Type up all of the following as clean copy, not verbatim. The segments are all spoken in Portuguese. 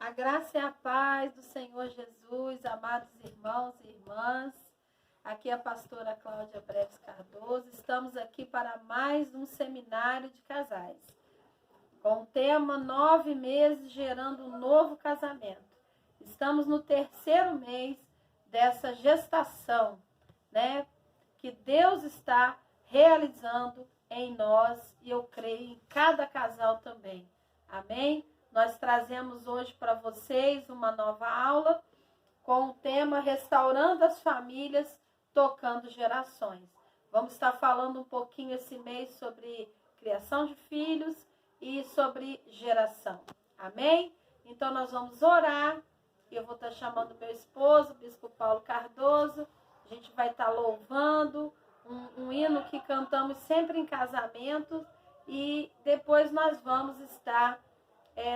A graça e a paz do Senhor Jesus, amados irmãos e irmãs. Aqui é a pastora Cláudia Breves Cardoso. Estamos aqui para mais um seminário de casais, com o tema 9 meses gerando um novo casamento. Estamos no 3º mês dessa gestação, né? Que Deus está realizando em nós e eu creio em cada casal também. Amém? Nós trazemos hoje para vocês uma nova aula com o tema Restaurando as Famílias, Tocando Gerações. Vamos estar falando um pouquinho esse mês sobre criação de filhos e sobre geração. Amém? Então nós vamos orar. Eu vou estar chamando meu esposo, o Bispo Paulo Cardoso. A gente vai estar louvando um hino que cantamos sempre em casamento. E depois nós vamos estar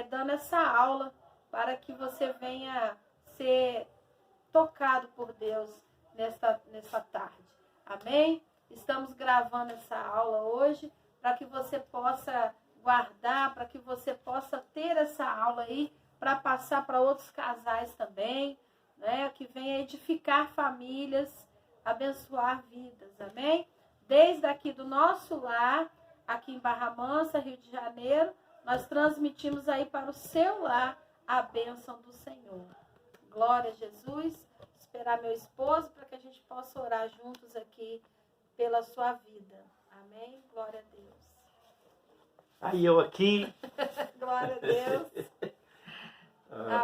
dando essa aula para que você venha ser tocado por Deus nessa tarde. Amém? Estamos gravando essa aula hoje para que você possa guardar, para que você possa ter essa aula aí para passar para outros casais também, né? Que venha edificar famílias, abençoar vidas. Amém? Desde aqui do nosso lar, aqui em Barra Mansa, Rio de Janeiro, nós transmitimos aí para o seu lar a bênção do Senhor. Glória a Jesus. Esperar meu esposo para que a gente possa orar juntos aqui pela sua vida. Amém? Glória a Deus. Aí eu aqui. Glória a Deus.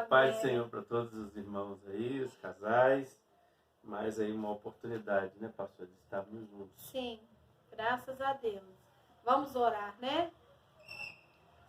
Paz do Senhor para todos os irmãos aí, os casais. Mais aí uma oportunidade, né, pastor, de estarmos juntos. Sim, graças a Deus. Vamos orar, né?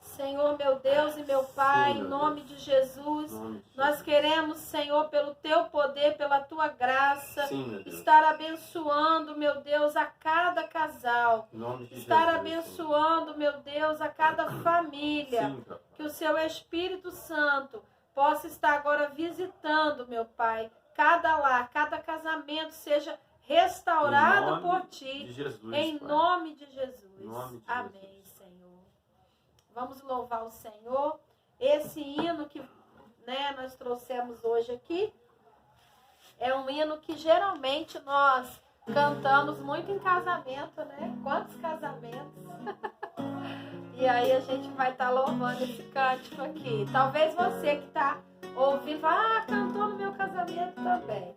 Senhor, meu Deus e meu Pai, Sim, meu em nome Deus. de Jesus, Nome de nós Jesus. queremos, Senhor, pelo Teu poder, pela Tua graça, Sim, meu Deus. estar abençoando, meu Deus, a cada casal, Em nome de estar Jesus, abençoando, meu Deus, a cada família, Sim, papai. que o Seu Espírito Santo possa estar agora visitando, meu Pai, cada lar, cada casamento seja restaurado Em nome por Ti, de Jesus, em Pai. nome de Jesus. Em nome de Amém, Jesus. Senhor. Vamos louvar o Senhor. Esse hino que nós trouxemos hoje aqui é um hino que geralmente nós cantamos muito em casamento, né? Quantos casamentos? E aí a gente vai estar louvando esse cântico aqui. Talvez você que está ouvindo, cantou no meu casamento também.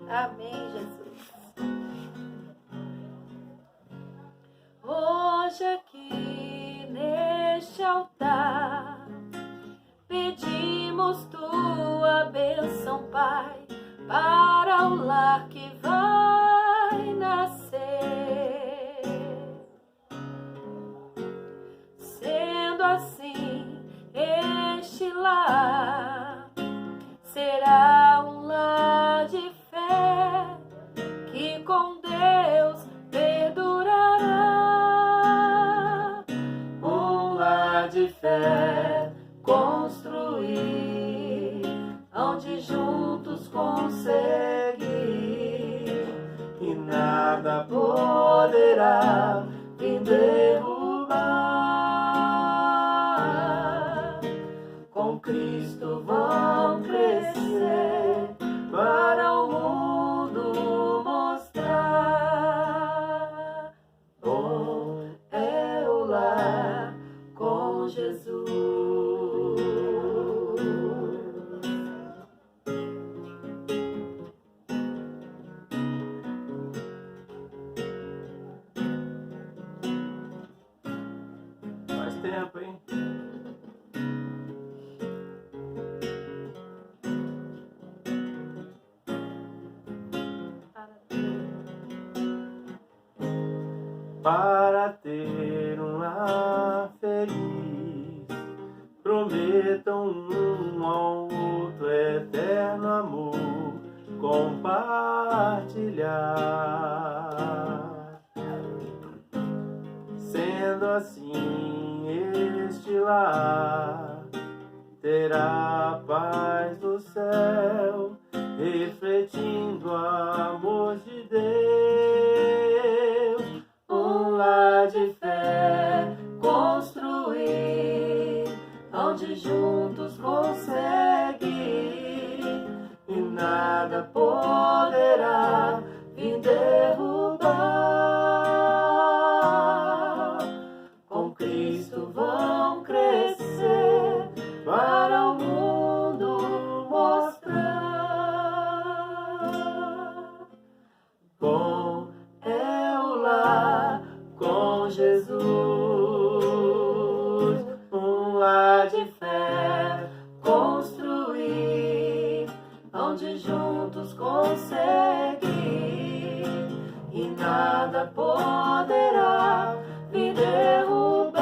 Amém, Jesus. Hoje aqui neste altar pedimos tua bênção, Pai, para o lar que vai nascer. Sendo assim, este lar será um lar de fé que com Deus perdurará. Um lar de fé construir, onde juntos conseguir, e nada poderá me derrubar. Com Cristo vão crescer para o mundo mostrar. Bom é o lar com Jesus. Faz tempo, hein? Para ter um lar feliz, prometam um ao outro eterno amor, compartilhar. Sendo assim, este lar terá a paz do céu, refletindo o amor de Deus. Um lar de fé construir, onde juntos conseguem de fé construir, onde juntos conseguir, e nada poderá me derrubar.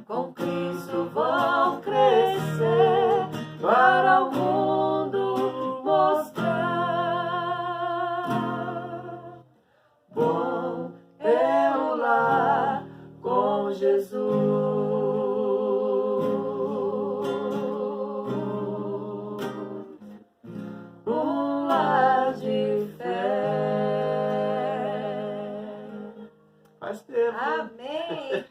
Com Cristo vão crescer para o mundo mostrar. Bom é o lar com Jesus. Um lar de fé. Faz tempo. Amém.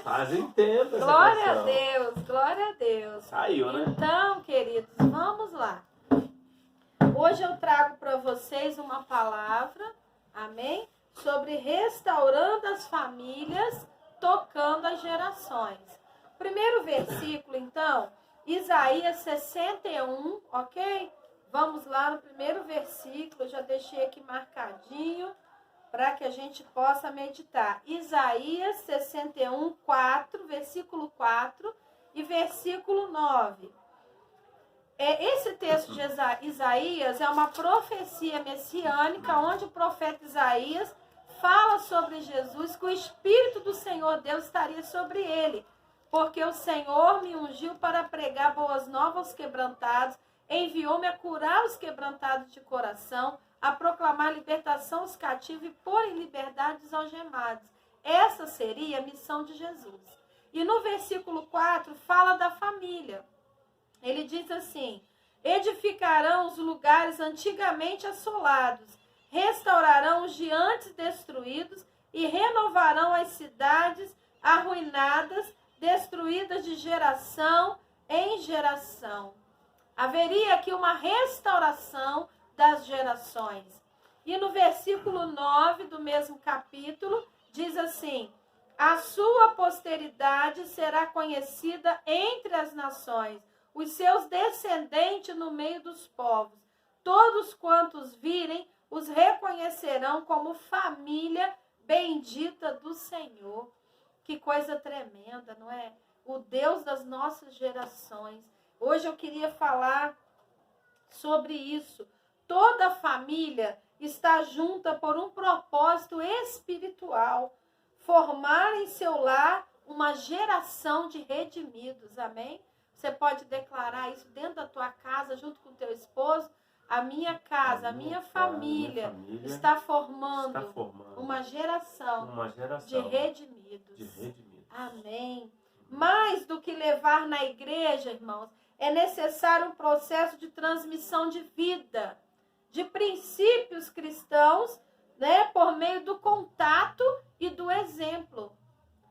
Fazem tempo essa Glória a canção. Deus, glória a Deus. Saiu, né? Então, queridos, vamos lá. Hoje eu trago para vocês uma palavra, amém? Sobre restaurando as famílias, tocando as gerações. Primeiro versículo, então, Isaías 61, ok? Vamos lá no primeiro versículo, eu já deixei aqui marcadinho para que a gente possa meditar. Isaías 61, 4, versículo 4 e versículo 9. Esse texto de Isaías é uma profecia messiânica, onde o profeta Isaías fala sobre Jesus, que o Espírito do Senhor Deus estaria sobre ele, porque o Senhor me ungiu para pregar boas novas aos quebrantados, enviou-me a curar os quebrantados de coração, a proclamar libertação aos cativos e pôr em liberdade os algemados. Essa seria a missão de Jesus. E no versículo 4 fala da família. Ele diz assim: edificarão os lugares antigamente assolados, restaurarão os de antes destruídos e renovarão as cidades arruinadas, destruídas de geração em geração. Haveria aqui uma restauração das gerações. E no versículo 9 do mesmo capítulo, diz assim: a sua posteridade será conhecida entre as nações, os seus descendentes no meio dos povos. Todos quantos virem, os reconhecerão como família bendita do Senhor. Que coisa tremenda, não é? O Deus das nossas gerações. Hoje eu queria falar sobre isso. Toda família está junta por um propósito espiritual. Formar em seu lar uma geração de redimidos. Amém? Você pode declarar isso dentro da tua casa, junto com o teu esposo. A minha casa, a minha família está formando uma geração de redimidos. Amém. Mais do que levar na igreja, irmãos, é necessário um processo de transmissão de vida, de princípios cristãos, né, por meio do contato e do exemplo.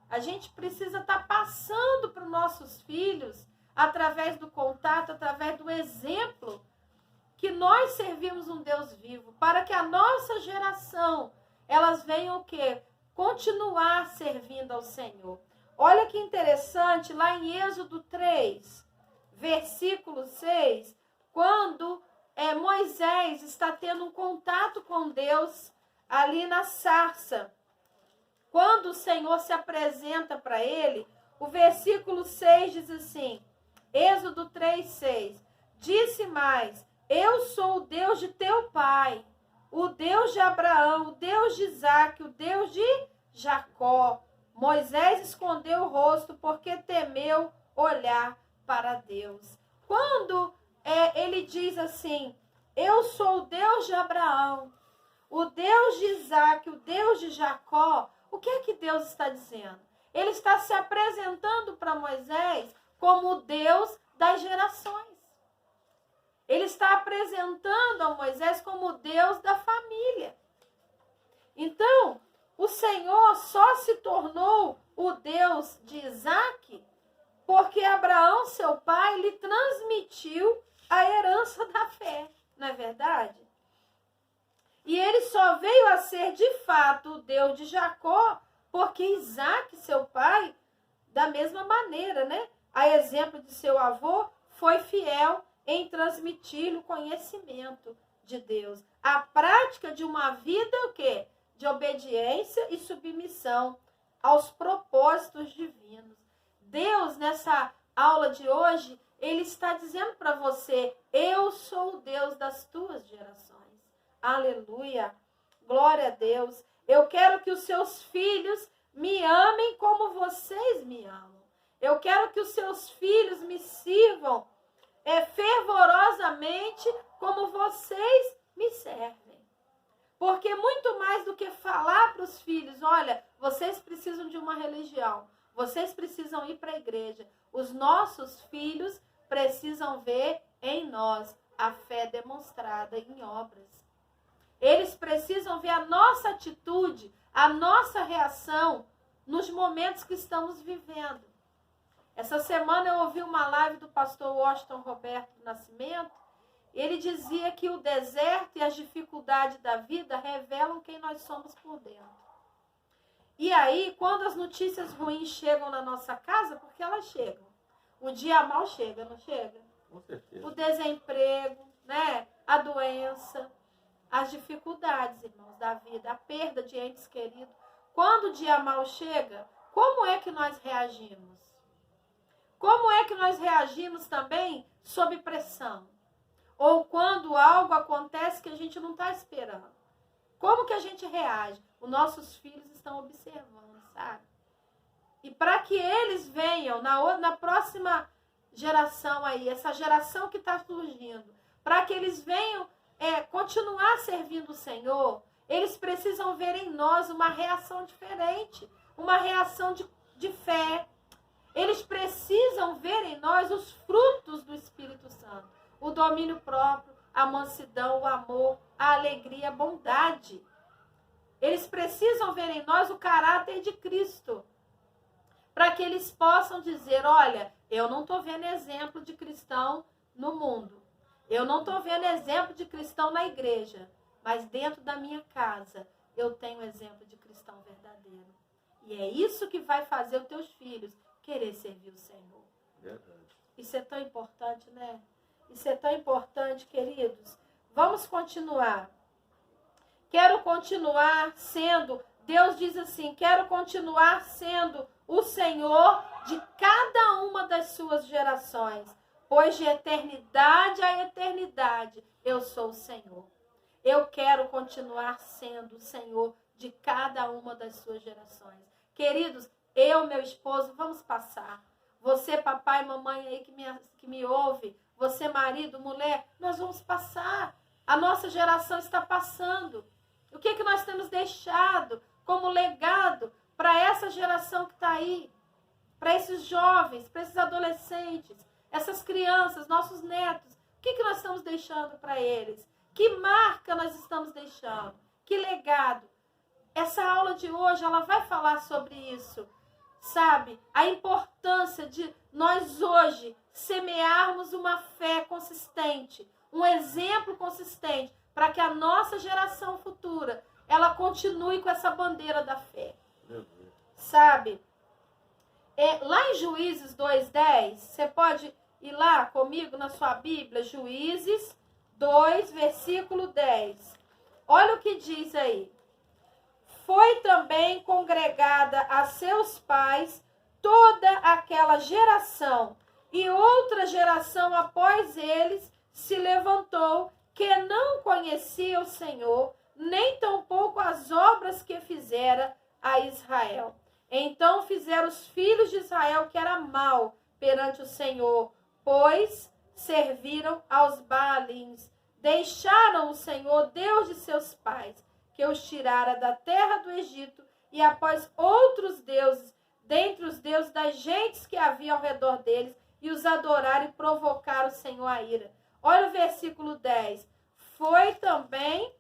A gente precisa estar passando para os nossos filhos, através do contato, através do exemplo, que nós servimos um Deus vivo, para que a nossa geração, elas venham o quê? Continuar servindo ao Senhor. Olha que interessante, lá em Êxodo 3, versículo 6, quando Moisés está tendo um contato com Deus ali na sarça. Quando o Senhor se apresenta para ele, o versículo 6 diz assim, Êxodo 3, 6, disse mais, eu sou o Deus de teu pai, o Deus de Abraão, o Deus de Isaque, o Deus de Jacó. Moisés escondeu o rosto porque temeu olhar para Deus. Quando ele diz assim, eu sou o Deus de Abraão, o Deus de Isaque, o Deus de Jacó, o que é que Deus está dizendo? Ele está se apresentando para Moisés como o Deus das gerações. Ele está apresentando a Moisés como o Deus da família. Então, o Senhor só se tornou o Deus de Isaque porque Abraão, seu pai, lhe transmitiu a herança da fé, não é verdade? E ele só veio a ser, de fato, o Deus de Jacó porque Isaque, seu pai, da mesma maneira, né? A exemplo de seu avô, foi fiel em transmitir-lhe o conhecimento de Deus. A prática de uma vida, o quê? De obediência e submissão aos propósitos divinos. Deus, nessa aula de hoje, Ele está dizendo para você: eu sou o Deus das tuas gerações. Aleluia! Glória a Deus! Eu quero que os seus filhos me amem como vocês me amam. Eu quero que os seus filhos me sirvam fervorosamente como vocês me servem. Porque muito mais do que falar para os filhos: olha, vocês precisam de uma religião, vocês precisam ir para a igreja. Os nossos filhos precisam ver em nós a fé demonstrada em obras. Eles precisam ver a nossa atitude, a nossa reação nos momentos que estamos vivendo. Essa semana eu ouvi uma live do pastor Washington Roberto do Nascimento. Ele dizia que o deserto e as dificuldades da vida revelam quem nós somos por dentro. E aí, quando as notícias ruins chegam na nossa casa, porque elas chegam. O dia mal chega, não chega? Com certeza. O desemprego, né? A doença, as dificuldades, irmãos, da vida, a perda de entes queridos. Quando o dia mal chega, como é que nós reagimos? Como é que nós reagimos também sob pressão? Ou quando algo acontece que a gente não está esperando? Como que a gente reage? Os nossos filhos estão observando, sabe? E para que eles venham na próxima geração aí, essa geração que está surgindo, para que eles venham continuar servindo o Senhor, eles precisam ver em nós uma reação diferente, uma reação de fé. Eles precisam ver em nós os frutos do Espírito Santo. O domínio próprio, a mansidão, o amor, a alegria, a bondade. Eles precisam ver em nós o caráter de Cristo. Para que eles possam dizer: olha, eu não estou vendo exemplo de cristão no mundo. Eu não estou vendo exemplo de cristão na igreja. Mas dentro da minha casa, eu tenho exemplo de cristão verdadeiro. E é isso que vai fazer os teus filhos querer servir o Senhor. Verdade. Isso é tão importante, né? Isso é tão importante, queridos. Vamos continuar. Quero continuar sendo, Deus diz assim, quero continuar sendo o Senhor de cada uma das suas gerações, pois de eternidade a eternidade eu sou o Senhor. Eu quero continuar sendo o Senhor de cada uma das suas gerações. Queridos, eu, meu esposo, vamos passar. Você, papai e mamãe aí que me ouve, você, marido, mulher, nós vamos passar. A nossa geração está passando. O que nós temos deixado como legado para essa geração que está aí? Para esses jovens, para esses adolescentes, essas crianças, nossos netos. O que nós estamos deixando para eles? Que marca nós estamos deixando? Que legado? Essa aula de hoje, ela vai falar sobre isso. Sabe? A importância de nós hoje semearmos uma fé consistente, um exemplo consistente, para que a nossa geração futura, ela continue com essa bandeira da fé. Sabe? Lá em Juízes 2:10, você pode ir lá comigo na sua Bíblia, Juízes 2, versículo 10. Olha o que diz aí. Foi também congregada a seus pais toda aquela geração, e outra geração após eles se levantou, que não conhecia o Senhor, nem tampouco as obras que fizera a Israel. Então fizeram os filhos de Israel que era mal perante o Senhor, pois serviram aos Baalins. Deixaram o Senhor, Deus de seus pais, que os tirara da terra do Egito, e após outros deuses, dentre os deuses das gentes que havia ao redor deles, e os adoraram e provocaram o Senhor a ira. Olha o versículo 10. Foi também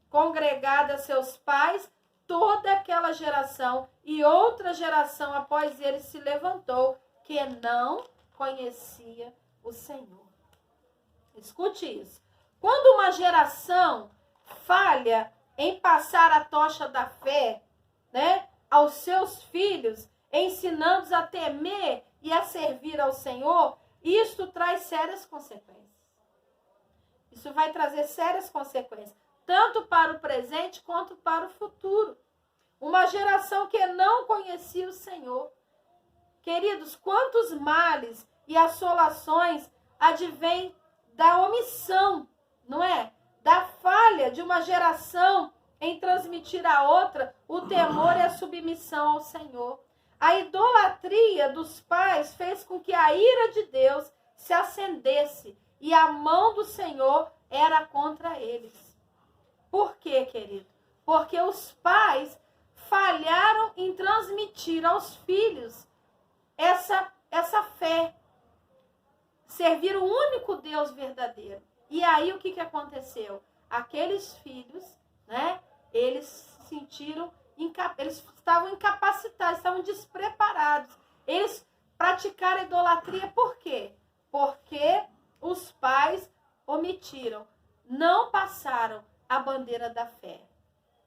congregada a seus pais toda aquela geração, e outra geração após eles se levantou, que não conhecia o Senhor. Escute isso. Quando uma geração falha em passar a tocha da fé, né, aos seus filhos, ensinando-os a temer e a servir ao Senhor, isto traz sérias consequências. Isso vai trazer sérias consequências, tanto para o presente quanto para o futuro. uma geração que não conhecia o Senhor. Queridos, quantos males e assolações advêm da omissão, não é? Da falha de uma geração em transmitir a outra o temor e a submissão ao Senhor. A idolatria dos pais fez com que a ira de Deus se acendesse e a mão do Senhor era contra eles. Por quê, querido? Porque os pais falharam em transmitir aos filhos essa fé. Servir o único Deus verdadeiro. E aí o que aconteceu? Aqueles filhos, né? Eles se sentiram, eles estavam incapacitados, estavam despreparados. Eles praticaram a idolatria por quê? Porque os pais omitiram, não passaram a bandeira da fé.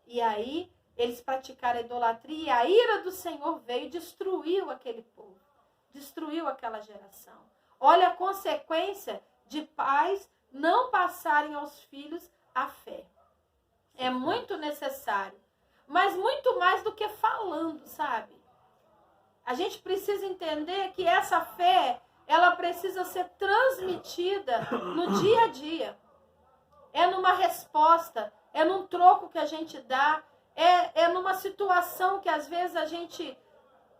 E aí eles praticaram a idolatria e a ira do Senhor veio e destruiu aquele povo, destruiu aquela geração. Olha a consequência de pais não passarem aos filhos a fé. É muito necessário, mas muito mais do que falando, sabe? A gente precisa entender que essa fé, ela precisa ser transmitida no dia a dia. É numa resposta, é num troco que a gente dá, é numa situação que às vezes a gente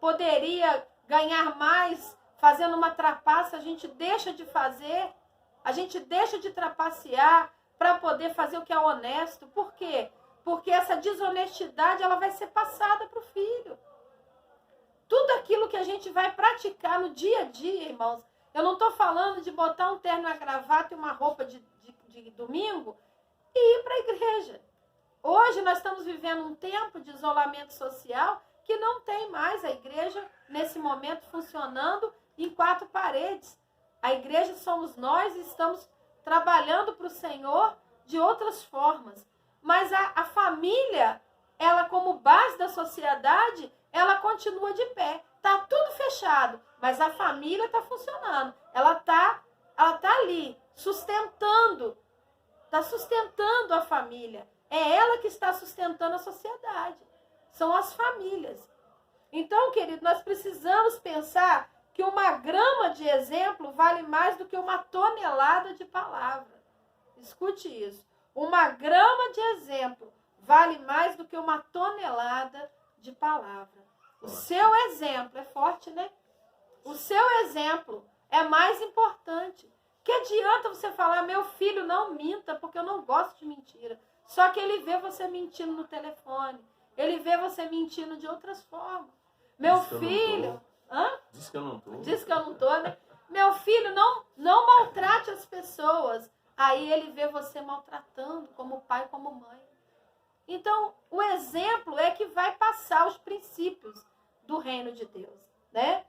poderia ganhar mais fazendo uma trapaça, a gente deixa de fazer, a gente deixa de trapacear para poder fazer o que é honesto. Por quê? Porque essa desonestidade ela vai ser passada para o filho. Tudo aquilo que a gente vai praticar no dia a dia, irmãos, eu não estou falando de botar um terno, uma gravata e uma roupa de domingo e ir para a igreja. Hoje nós estamos vivendo um tempo de isolamento social que não tem mais a igreja, nesse momento, funcionando em 4 paredes. A igreja somos nós e estamos trabalhando para o Senhor de outras formas. Mas a família, ela como base da sociedade, ela continua de pé. Está tudo fechado, mas a família está funcionando. Ela tá ali, sustentando. Está sustentando a família. É ela que está sustentando a sociedade. São as famílias. Então, querido, nós precisamos pensar que uma grama de exemplo vale mais do que uma tonelada de palavra. Escute isso. Uma grama de exemplo vale mais do que uma tonelada de palavra. O seu exemplo é forte, né? O seu exemplo é mais importante. Que adianta você falar, meu filho, não minta, porque eu não gosto de mentira. Só que ele vê você mentindo no telefone. Ele vê você mentindo de outras formas. Meu filho... Diz que eu não tô. Diz que eu não tô, né? Meu filho, não maltrate as pessoas. Aí ele vê você maltratando como pai, como mãe. Então, o exemplo é que vai passar os princípios do reino de Deus, né?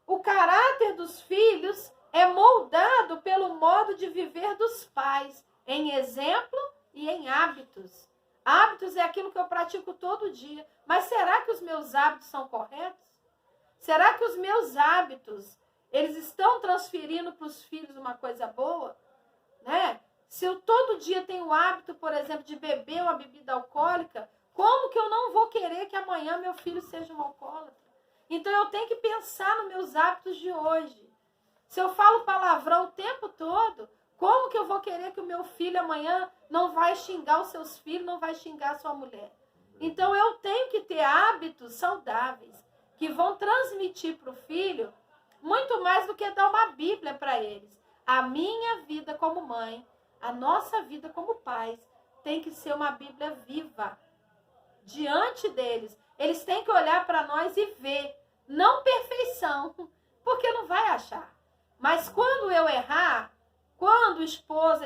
O caráter dos filhos é moldado pelo modo de viver dos pais, em exemplo e em hábitos. Hábitos é aquilo que eu pratico todo dia. Mas será que os meus hábitos são corretos? Será que os meus hábitos, eles estão transferindo para os filhos uma coisa boa? Né? Se eu todo dia tenho o hábito, por exemplo, de beber uma bebida alcoólica, como que eu não vou querer que amanhã meu filho seja um alcoólatra? Então eu tenho que pensar nos meus hábitos de hoje. Se eu falo palavrão o tempo todo, como que eu vou querer que o meu filho amanhã não vai xingar os seus filhos, não vai xingar a sua mulher? Então eu tenho que ter hábitos saudáveis, que vão transmitir para o filho muito mais do que dar uma Bíblia para eles. A minha vida como mãe, a nossa vida como pais, tem que ser uma Bíblia viva diante deles. Eles têm que olhar para nós e ver, não perfeição, porque não vai achar. Mas quando eu errar, quando a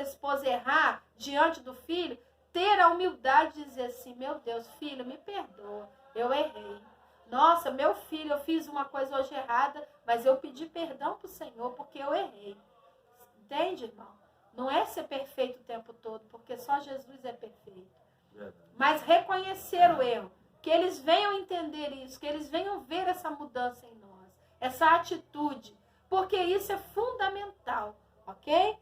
esposa errar diante do filho, ter a humildade de dizer assim, meu Deus, filho, me perdoa, eu errei. Nossa, meu filho, eu fiz uma coisa hoje errada, mas eu pedi perdão para o Senhor porque eu errei. Entende, irmão? Não é ser perfeito o tempo todo, porque só Jesus é perfeito. Mas reconhecer o erro, que eles venham entender isso, que eles venham ver essa mudança em nós, essa atitude, porque isso é fundamental, ok?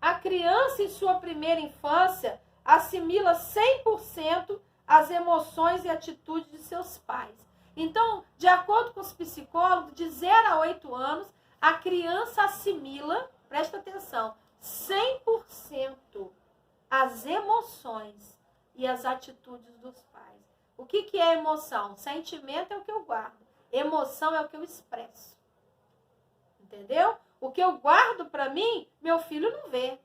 A criança em sua primeira infância assimila 100% as emoções e atitudes de seus pais. Então, de acordo com os psicólogos, de 0 a 8 anos, a criança assimila, presta atenção, 100% as emoções e as atitudes dos pais. O que é emoção? Sentimento é o que eu guardo. Emoção é o que eu expresso. Entendeu? O que eu guardo para mim, meu filho não vê.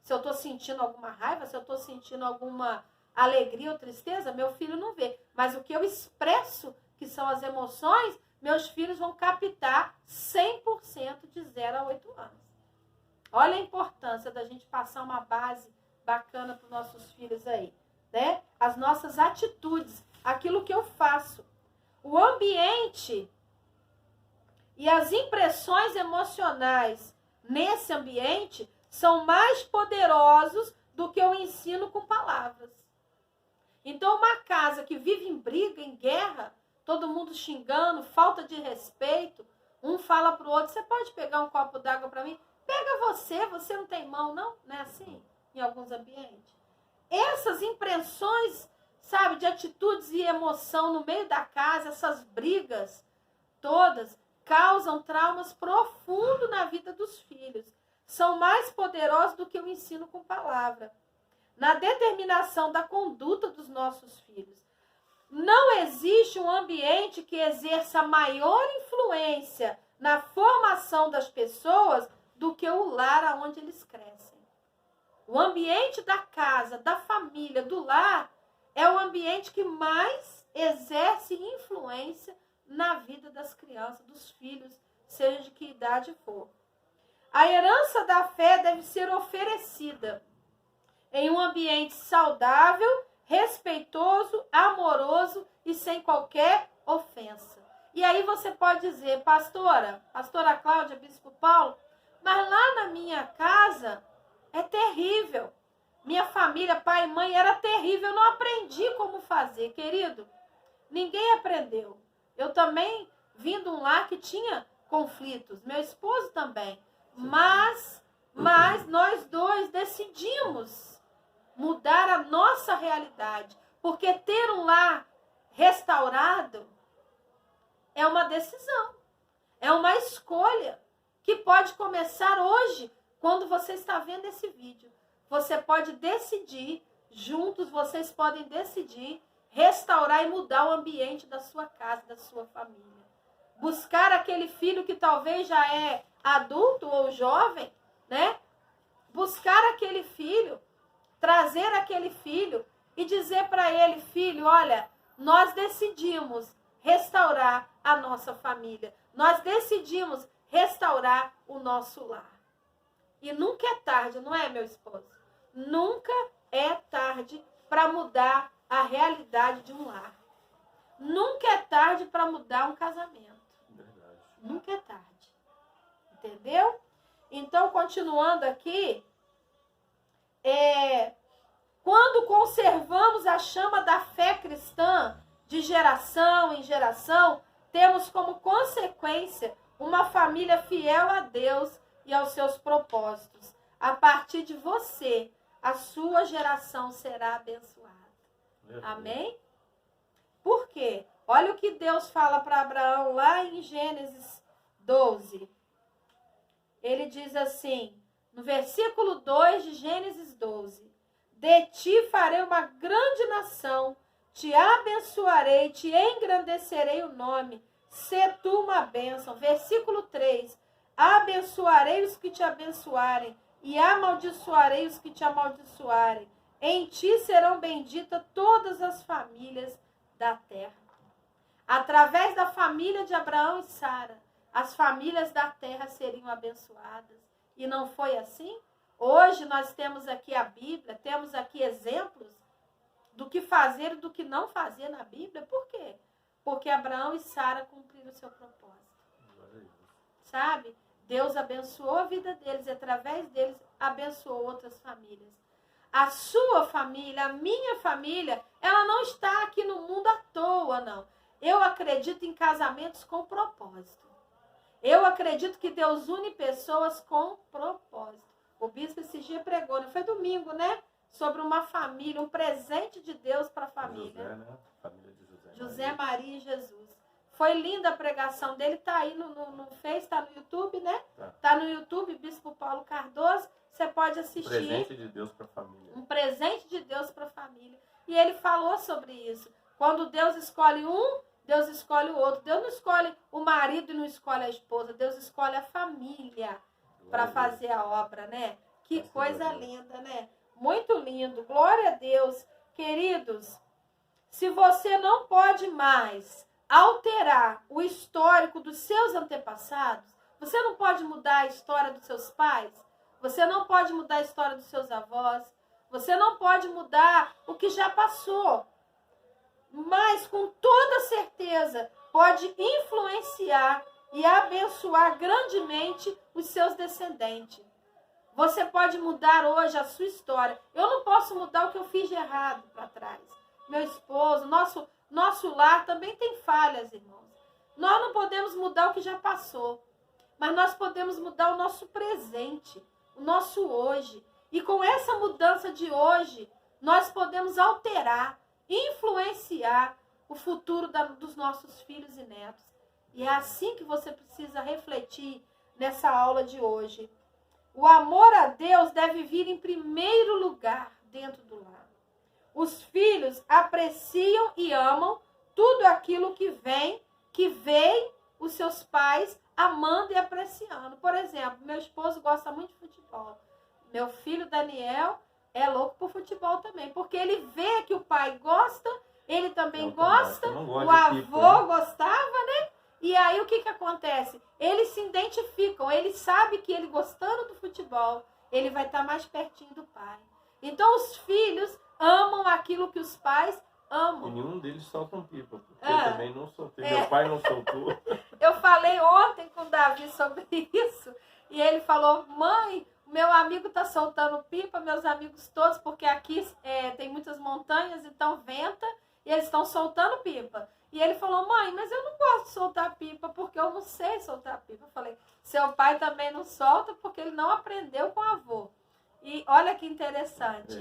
Se eu estou sentindo alguma raiva, se eu estou sentindo alguma alegria ou tristeza, meu filho não vê. Mas o que eu expresso, que são as emoções, meus filhos vão captar 100% de 0 a 8 anos. Olha a importância da gente passar uma base bacana para os nossos filhos aí, né? As nossas atitudes, aquilo que eu faço. O ambiente e as impressões emocionais nesse ambiente são mais poderosos do que o ensino com palavras. Então, uma casa que vive em briga, em guerra, todo mundo xingando, falta de respeito, um fala para o outro, você pode pegar um copo d'água para mim? Pega você não tem mão, não? Não é assim? Em alguns ambientes. Essas impressões, sabe, de atitudes e emoção no meio da casa, essas brigas todas, causam traumas profundos na vida dos filhos. São mais poderosos do que o ensino com palavra. Na determinação da conduta dos nossos filhos. Não existe um ambiente que exerça maior influência na formação das pessoas do que o lar onde eles crescem. O ambiente da casa, da família, do lar, é o ambiente que mais exerce influência na vida das crianças, dos filhos, seja de que idade for. A herança da fé deve ser oferecida em um ambiente saudável, respeitoso, amoroso e sem qualquer ofensa. E aí você pode dizer, pastora Cláudia, bispo Paulo, mas lá na minha casa é terrível. Minha família, pai e mãe, era terrível. Eu não aprendi como fazer, querido. Ninguém aprendeu. Eu também vim de um lar que tinha conflitos. Meu esposo também. Mas nós dois decidimos mudar a nossa realidade. Porque ter um lar restaurado é uma decisão. É uma escolha que pode começar hoje, quando você está vendo esse vídeo. Você pode decidir, juntos vocês podem decidir, restaurar e mudar o ambiente da sua casa, da sua família. Buscar aquele filho que talvez já é adulto ou jovem, né? Buscar aquele filho, trazer aquele filho e dizer para ele, filho, olha, nós decidimos restaurar a nossa família. Nós decidimos restaurar o nosso lar. E nunca é tarde, não é, meu esposo? Nunca é tarde para mudar a realidade de um lar. Nunca é tarde para mudar um casamento. Verdade. Nunca é tarde. Entendeu? Então, continuando aqui, quando conservamos a chama da fé cristã de geração em geração, temos como consequência uma família fiel a Deus e aos seus propósitos. A partir de você, a sua geração será abençoada. Amém? Por quê? Olha o que Deus fala para Abraão lá em Gênesis 12. Ele diz assim, no versículo 2 de Gênesis 12: de ti farei uma grande nação, te abençoarei, te engrandecerei o nome, sê tu uma bênção. Versículo 3: abençoarei os que te abençoarem, e amaldiçoarei os que te amaldiçoarem. Em ti serão benditas todas as famílias da terra. Através da família de Abraão e Sara, as famílias da terra seriam abençoadas. E não foi assim? Hoje nós temos aqui a Bíblia, temos aqui exemplos do que fazer e do que não fazer na Bíblia. Por quê? Porque Abraão e Sara cumpriram o seu propósito. Sabe? Deus abençoou a vida deles e através deles abençoou outras famílias. A sua família, a minha família, ela não está aqui no mundo à toa, não. Eu acredito em casamentos com propósito. Eu acredito que Deus une pessoas com propósito. O bispo esse dia pregou, não foi domingo, né? sobre uma família, um presente de Deus para a família. José, né? Família de José. José, Maria e Jesus. Foi linda a pregação dele, tá aí no Face, tá no YouTube, né? Tá no YouTube, Bispo Paulo Cardoso. Você pode assistir. Um presente de Deus para a família. Um presente de Deus para a família. E ele falou sobre isso. Quando Deus escolhe um, Deus escolhe o outro. Deus não escolhe o marido e não escolhe a esposa. Deus escolhe a família para fazer a obra, né? Que coisa linda, né? Muito lindo. Glória a Deus. Queridos, se você não pode mais alterar o histórico dos seus antepassados, você não pode mudar a história dos seus pais, você não pode mudar a história dos seus avós, você não pode mudar o que já passou, mas com toda certeza pode influenciar e abençoar grandemente os seus descendentes. Você pode mudar hoje a sua história. Eu não posso mudar o que eu fiz de errado para trás. Meu esposo, nosso lar também tem falhas, irmãos. Nós não podemos mudar o que já passou, mas nós podemos mudar o nosso presente, o nosso hoje. E com essa mudança de hoje, nós podemos alterar, influenciar o futuro dos nossos filhos e netos. E é assim que você precisa refletir nessa aula de hoje. O amor a Deus deve vir em primeiro lugar dentro do lar. Os filhos apreciam e amam tudo aquilo que veem os seus pais amando e apreciando. Por exemplo, meu esposo gosta muito de futebol. Meu filho Daniel é louco por futebol também, porque ele vê que o pai gosta, ele também gosta, o avô gostava, né? E aí o que acontece? Eles se identificam, eles sabem que ele gostando do futebol, ele vai estar mais pertinho do pai. Então os filhos amam aquilo que os pais amam. E nenhum deles solta um pipa, porque eu também não soltei. Meu pai não soltou. Eu falei ontem com o Davi sobre isso, e ele falou, mãe, meu amigo está soltando pipa, meus amigos todos, porque aqui tem muitas montanhas, então venta, e eles estão soltando pipa. E ele falou, mãe, mas eu não gosto de soltar pipa, porque eu não sei soltar pipa. Eu falei, seu pai também não solta, porque ele não aprendeu com o avô. E olha que interessante,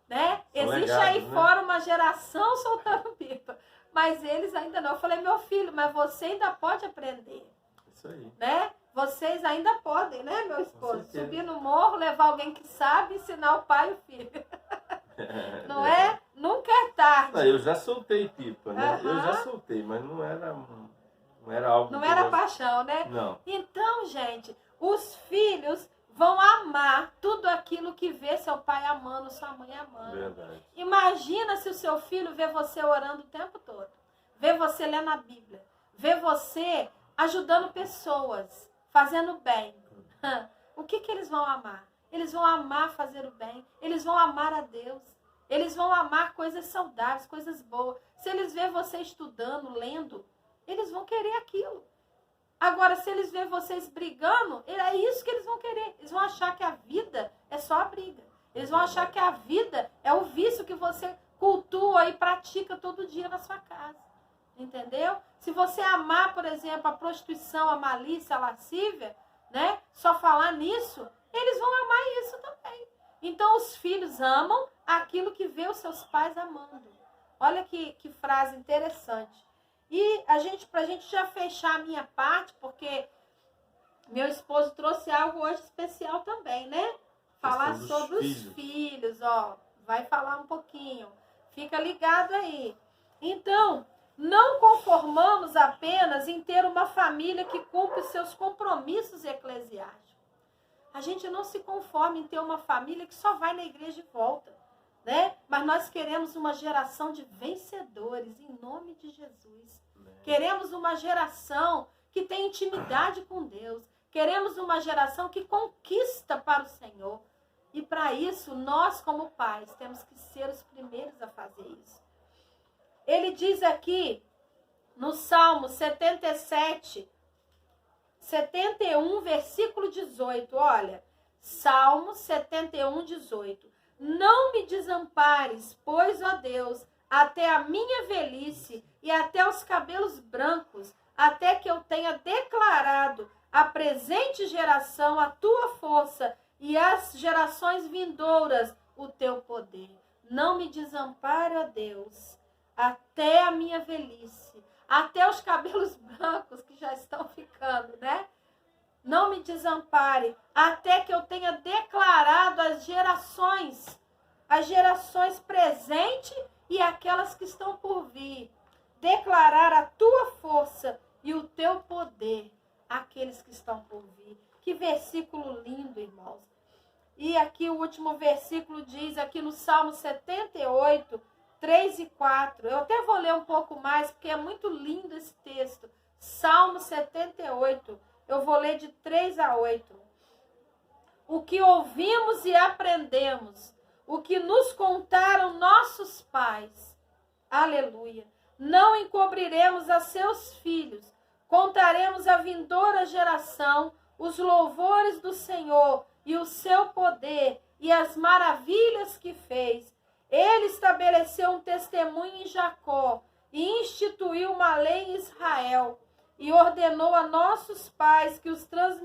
né? Existe aí fora uma geração soltando pipa, mas eles ainda não. Eu falei, meu filho, mas você ainda pode aprender. Isso aí. Né? Vocês ainda podem, né, meu esposo? Subir no morro, levar alguém que sabe, ensinar o pai e o filho. Não é? Nunca é tarde. Não, eu já soltei pipa, né? Eu já soltei, mas não era algo. Não era paixão, né? Não. Então, gente, os filhos vão amar tudo aquilo que vê seu pai amando, sua mãe amando. Verdade. Imagina se o seu filho vê você orando o tempo todo, vê você lendo a Bíblia, vê você ajudando pessoas, fazendo bem. O que eles vão amar? Eles vão amar fazer o bem, eles vão amar a Deus, eles vão amar coisas saudáveis, coisas boas. Se eles verem você estudando, lendo, eles vão querer aquilo. Agora, se eles verem vocês brigando, é isso que eles vão querer. Eles vão achar que a vida é só a briga. Eles vão achar que a vida é o vício que você cultua e pratica todo dia na sua casa. Entendeu? Se você amar, por exemplo, a prostituição, a malícia, a lascívia, né? Só falar nisso, eles vão amar isso também. Então, os filhos amam aquilo que vê os seus pais amando. Olha que frase interessante. E para a gente já fechar a minha parte, porque meu esposo trouxe algo hoje especial também, né? Falar sobre os filhos, ó. Vai falar um pouquinho. Fica ligado aí. Então, não conformamos apenas em ter uma família que cumpre seus compromissos eclesiásticos. A gente não se conforma em ter uma família que só vai na igreja e volta, né? Mas nós queremos uma geração de vencedores, em nome de Jesus. Queremos uma geração que tem intimidade com Deus. Queremos uma geração que conquista para o Senhor. E para isso, nós como pais, temos que ser os primeiros a fazer isso. Ele diz aqui, no Salmo 77, 71, versículo 18, olha, Salmo 71, 18. Não me desampares, pois, ó Deus, até a minha velhice e até os cabelos brancos, até que eu tenha declarado à presente geração a tua força e às gerações vindouras o teu poder. Não me desampare, ó Deus, até a minha velhice, até os cabelos brancos que já estão ficando, né? Não me desampare, até que eu tenha declarado às gerações presentes e aquelas que estão por vir, declarar a tua força e o teu poder àqueles que estão por vir. Que versículo lindo, irmãos. E aqui o último versículo diz, aqui no Salmo 78, 3 e 4. Eu até vou ler um pouco mais, porque é muito lindo esse texto. Salmo 78, eu vou ler de 3 a 8. O que ouvimos e aprendemos, o que nos contaram nossos pais. Aleluia. Não encobriremos a seus filhos, contaremos à vindoura geração os louvores do Senhor e o seu poder e as maravilhas que fez. Ele estabeleceu um testemunho em Jacó e instituiu uma lei em Israel e ordenou a nossos pais que os transmitissem